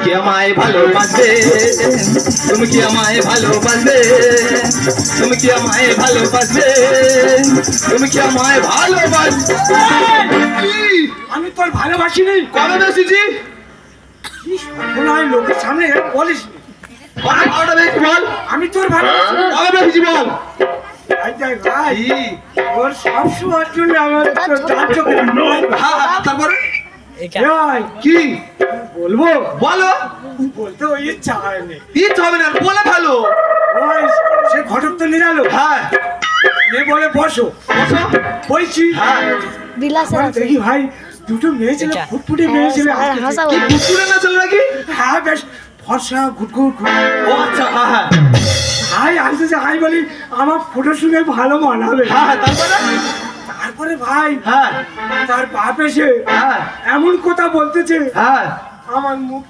কি আমায় ভালোবাসবে, তুমি কি আমায় ভালোবাসবে, তুমি কি আমায় ভালোবাসবে, তুমি কি আমায় ভালোবাসবে? আমি তোর ভালোবাসি নি। কবে বেশিছি? লোকের সামনে বলিস বল, আমি তোর ভালোবাসি। কবে বেশিছি বল। ভাই ওর সব সময়ের জন্য আমার তারপরে কি বলবো? বলো। বলতে ওই ইচ্ছা হয়নি। ইচ্ছা হবে না, বলে ভালো। ওই সে ঘটক তো নিরালো। হ্যাঁ মেয়ে বলে বসো বসো। বলছি দেখি ভাই দুটো মেয়ে ছিল, ফুটফুটে মেয়ে ছিল। কি কুকুরে না ছিল নাকি? হ্যাঁ বেশ ফর্সা ঘুটঘুট। ও আচ্ছা, হ্যাঁ হ্যাঁ হাই আসতেছে, হাই বলি আমার ফটো শুনে ভালো মানাবে। হ্যাঁ। তারপরে ভাই হ্যাঁ তার বাপ এসে হ্যাঁ এমন কথা বলতেছে হ্যাঁ আমার মুখ